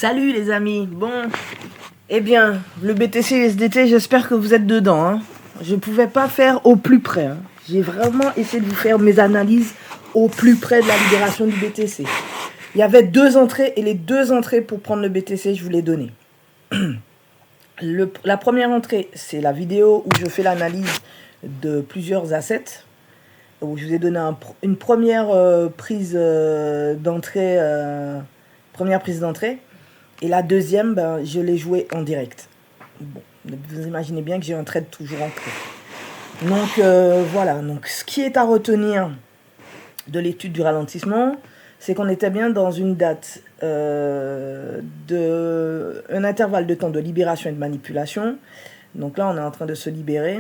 Salut les amis. Bon, eh bien, le BTC USDT, j'espère que vous êtes dedans. Hein. Je ne pouvais pas faire au plus près. Hein. J'ai vraiment essayé de vous faire mes analyses au plus près de la libération du BTC. Il y avait 2 entrées et les 2 entrées pour prendre le BTC, je vous les donné. La première entrée, c'est la vidéo où je fais l'analyse de plusieurs assets. Où je vous ai donné une première prise d'entrée. Première prise d'entrée. Et la deuxième, ben, je l'ai jouée en direct. Bon, vous imaginez bien que j'ai un trade toujours en cours. Donc voilà, donc ce qui est à retenir de l'étude du ralentissement, c'est qu'on était bien dans une date un intervalle de temps de libération et de manipulation. Donc là, on est en train de se libérer.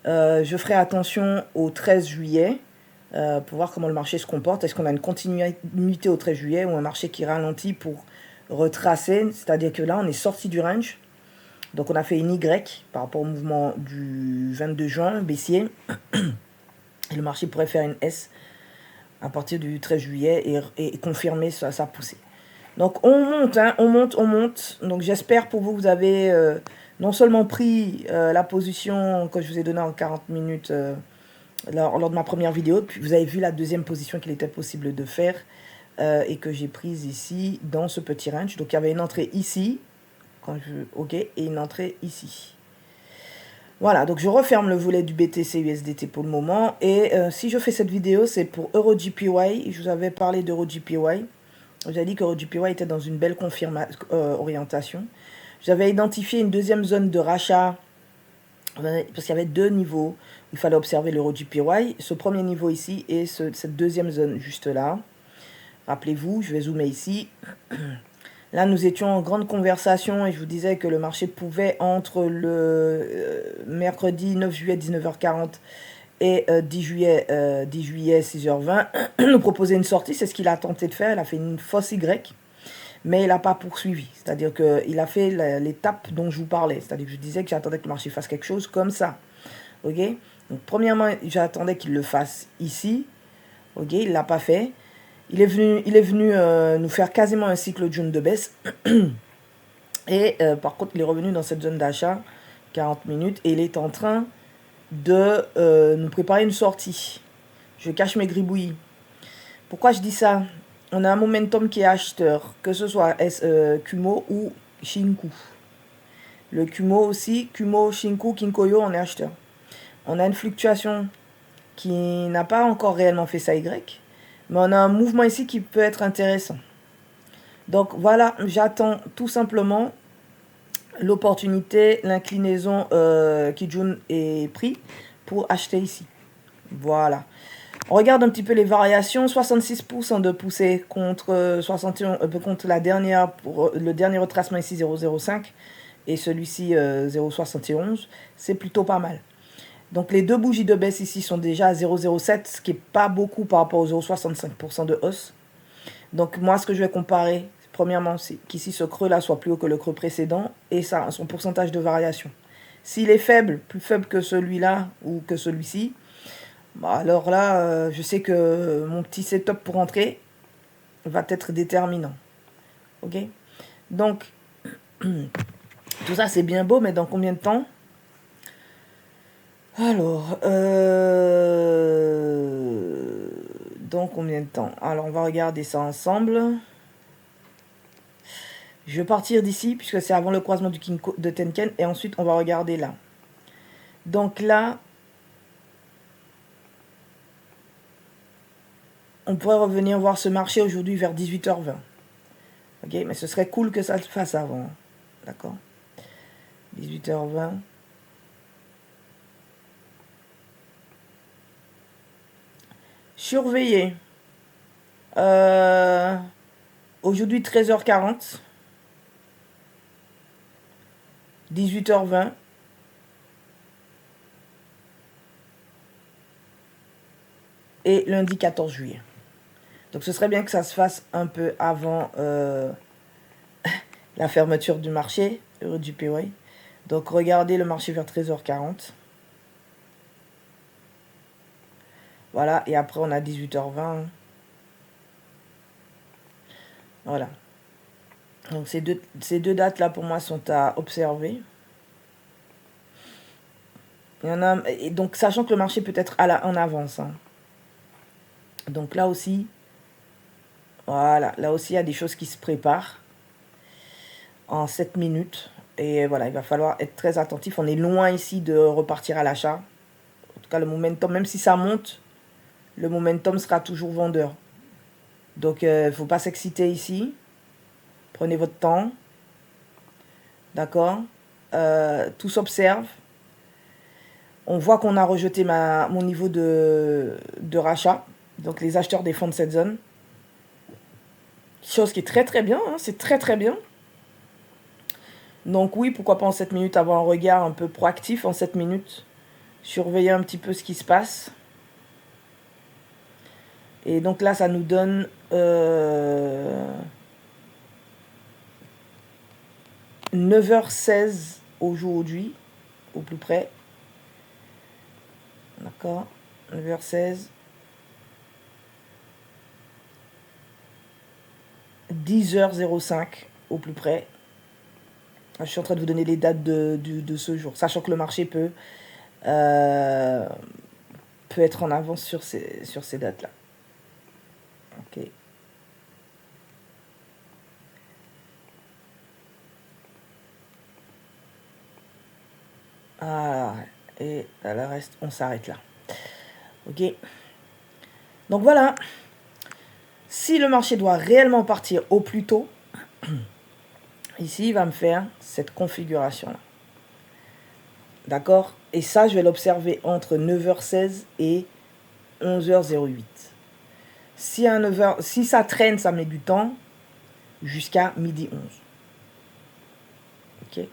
Je ferai attention au 13 juillet pour voir comment le marché se comporte. Est-ce qu'on a une continuité au 13 juillet ou un marché qui ralentit pour retracer? C'est-à-dire que là, on est sorti du range. Donc on a fait une Y par rapport au mouvement du 22 juin baissier. Et le marché pourrait faire une S à partir du 13 juillet et confirmer sa poussée. Donc on monte, hein, on monte. Donc j'espère pour vous, vous avez non seulement pris la position que je vous ai donnée en 40 minutes lors de ma première vidéo, puis vous avez vu la deuxième position qu'il était possible de faire et que j'ai prise ici dans ce petit range. Donc il y avait une entrée ici, ok, et une entrée ici. Voilà, donc je referme le volet du BTC USDT pour le moment. Et si je fais cette vidéo, c'est pour EuroJPY. Je vous avais parlé d'EuroJPY. Je vous ai dit que EuroJPY était dans une belle orientation. J'avais identifié une deuxième zone de rachat, parce qu'il y avait 2 niveaux où il fallait observer l'EuroJPY. Ce premier niveau ici et cette deuxième zone juste là. Rappelez-vous, je vais zoomer ici. Là, nous étions en grande conversation et je vous disais que le marché pouvait, entre le mercredi 9 juillet 19h40 et 10 juillet 6h20, nous proposer une sortie. C'est ce qu'il a tenté de faire. Il a fait une fausse Y, mais il n'a pas poursuivi. C'est-à-dire qu'il a fait l'étape dont je vous parlais. C'est-à-dire que je disais que j'attendais que le marché fasse quelque chose comme ça. Ok. Donc, premièrement, j'attendais qu'il le fasse ici. Ok, il ne l'a pas fait. Il est venu nous faire quasiment un cycle jaune de baisse. Et par contre, il est revenu dans cette zone d'achat, 40 minutes, et il est en train de nous préparer une sortie. Je cache mes gribouillis. Pourquoi je dis ça? On a un momentum qui est acheteur, que ce soit Kumo ou Shinku. Le Kumo aussi, Kumo, Shinku, Kinkoyo, on est acheteur. On a une fluctuation qui n'a pas encore réellement fait sa Y, mais on a un mouvement ici qui peut être intéressant. Donc voilà, j'attends tout simplement l'opportunité, l'inclinaison Kijun est pris pour acheter ici. Voilà. On regarde un petit peu les variations. 66% de poussée contre 61, contre la dernière, pour le dernier retracement ici 0,05 et celui-ci 0,71. C'est plutôt pas mal. Donc les 2 bougies de baisse ici sont déjà à 0,07, ce qui n'est pas beaucoup par rapport aux 0,65% de hausse. Donc moi, ce que je vais comparer, premièrement, c'est qu'ici ce creux-là soit plus haut que le creux précédent et ça, son pourcentage de variation. S'il est faible, plus faible que celui-là ou que celui-ci, bah alors là, je sais que mon petit setup pour entrer va être déterminant. Ok? Donc, tout ça c'est bien beau, mais dans combien de temps? Alors, dans combien de temps? Alors, on va regarder ça ensemble. Je vais partir d'ici, puisque c'est avant le croisement de Tenken, et ensuite on va regarder là. Donc là, on pourrait revenir voir ce marché aujourd'hui vers 18h20. Ok, mais ce serait cool que ça se fasse avant. D'accord? 18h20. Surveillez. Aujourd'hui 13h40. 18h20. Et lundi 14 juillet. Donc ce serait bien que ça se fasse un peu avant la fermeture du marché, du PY. Donc regardez le marché vers 13h40. Voilà, et après on a 18h20. Voilà. Donc ces deux dates-là, pour moi, sont à observer. Il y en a, et donc, sachant que le marché peut être en avance. Hein. Donc là aussi, voilà, là aussi, il y a des choses qui se préparent en 7 minutes. Et voilà, il va falloir être très attentif. On est loin ici de repartir à l'achat. En tout cas, le momentum, même si ça monte, le momentum sera toujours vendeur. Donc, il ne faut pas s'exciter ici. Prenez votre temps. D'accord. Tout s'observe. On voit qu'on a rejeté mon niveau de rachat. Donc, les acheteurs défendent cette zone. Chose qui est très très bien. Hein, c'est très très bien. Donc oui, pourquoi pas en 7 minutes avoir un regard un peu proactif en 7 minutes. Surveiller un petit peu ce qui se passe. Et donc là, ça nous donne 9h16 aujourd'hui, au plus près. D'accord, 9h16. 10h05 au plus près. Je suis en train de vous donner les dates de ce jour, sachant que le marché peut être en avance sur ces dates-là. Ok. Ah, et là, le reste, on s'arrête là. Ok. Donc voilà. Si le marché doit réellement partir au plus tôt, ici, il va me faire cette configuration-là. D'accord? Et ça, je vais l'observer entre 9h16 et 11h08. Si, si ça traîne, ça met du temps, jusqu'à 12h11. Ok?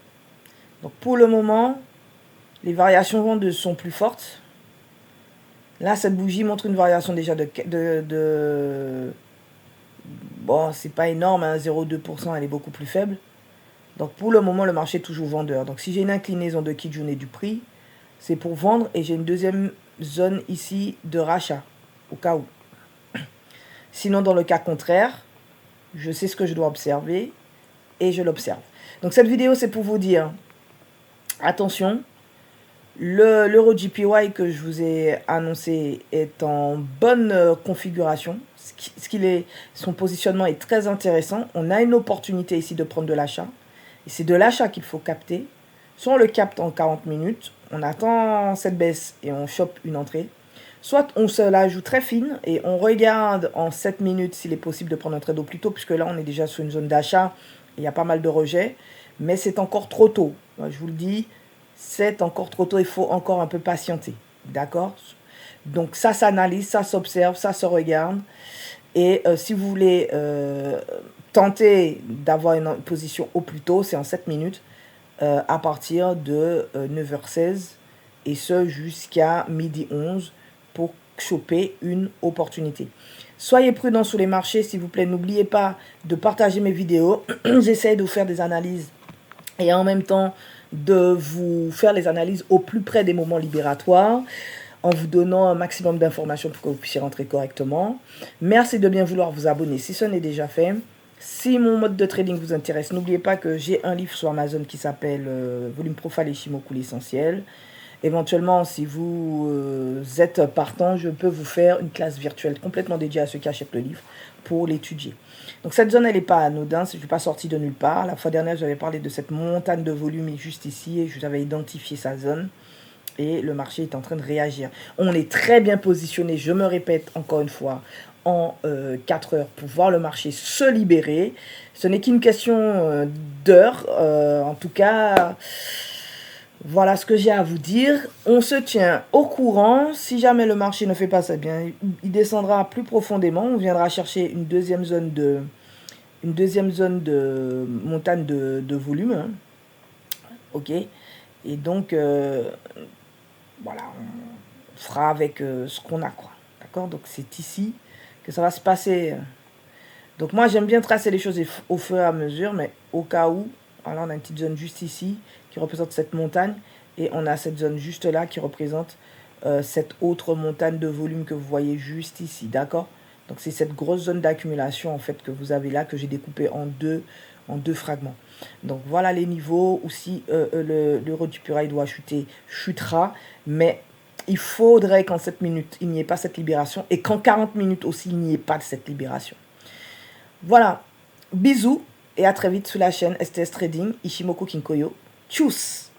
Donc pour le moment, les variations vendeuses sont plus fortes. Là, cette bougie montre une variation déjà bon, c'est pas énorme, hein, 0,2%, elle est beaucoup plus faible. Donc pour le moment, le marché est toujours vendeur. Donc si j'ai une inclinaison de Kijun du prix, c'est pour vendre et j'ai une deuxième zone ici de rachat, au cas où. Sinon, dans le cas contraire, je sais ce que je dois observer et je l'observe. Donc cette vidéo, c'est pour vous dire, attention, l'Euro JPY que je vous ai annoncé est en bonne configuration. Son positionnement est très intéressant. On a une opportunité ici de prendre de l'achat. Et c'est de l'achat qu'il faut capter. Soit on le capte en 40 minutes, on attend cette baisse et on chope une entrée. Soit on se la joue très fine et on regarde en 7 minutes s'il est possible de prendre un trade au plus tôt, puisque là on est déjà sur une zone d'achat. Il y a pas mal de rejets, mais c'est encore trop tôt. Je vous le dis, c'est encore trop tôt, il faut encore un peu patienter. D'accord? Donc ça s'analyse, ça s'observe, ça se regarde. Et si vous voulez tenter d'avoir une position au plus tôt, c'est en 7 minutes à partir de 9h16 et ce jusqu'à 12h11 pour choper une opportunité. Soyez prudents sur les marchés, s'il vous plaît. N'oubliez pas de partager mes vidéos. J'essaie de vous faire des analyses et en même temps de vous faire les analyses au plus près des moments libératoires, en vous donnant un maximum d'informations pour que vous puissiez rentrer correctement. Merci de bien vouloir vous abonner si ce n'est déjà fait. Si mon mode de trading vous intéresse, n'oubliez pas que j'ai un livre sur Amazon qui s'appelle Volume Profile et Shimoku l'essentiel. Éventuellement, si vous êtes partant, je peux vous faire une classe virtuelle complètement dédiée à ceux qui achètent le livre pour l'étudier. Donc cette zone, elle n'est pas anodine, je ne suis pas sorti de nulle part. La fois dernière, j'avais parlé de cette montagne de volume juste ici et je vous avais identifié sa zone. Et le marché est en train de réagir. On est très bien positionné, je me répète encore une fois, en 4 heures pour voir le marché se libérer. Ce n'est qu'une question d'heure. En tout cas, voilà ce que j'ai à vous dire. On se tient au courant. Si jamais le marché ne fait pas ça bien, il descendra plus profondément. On viendra chercher une deuxième zone de montagne de volume. Hein. Ok. Et donc, voilà, on fera avec ce qu'on a, quoi. D'accord? Donc, c'est ici que ça va se passer. Donc, moi, j'aime bien tracer les choses au fur et à mesure, mais au cas où, voilà, on a une petite zone juste ici qui représente cette montagne, et on a cette zone juste là qui représente cette autre montagne de volume que vous voyez juste ici, d'accord? Donc, c'est cette grosse zone d'accumulation, en fait, que vous avez là, que j'ai découpé en deux en 2 fragments. Donc voilà les niveaux où si l'euro du Purail doit chuter, chutera, mais il faudrait qu'en 7 minutes, il n'y ait pas cette libération et qu'en 40 minutes aussi, il n'y ait pas de cette libération. Voilà, bisous et à très vite sur la chaîne STS Trading, Ishimoku Kinkoyo. Tchuss!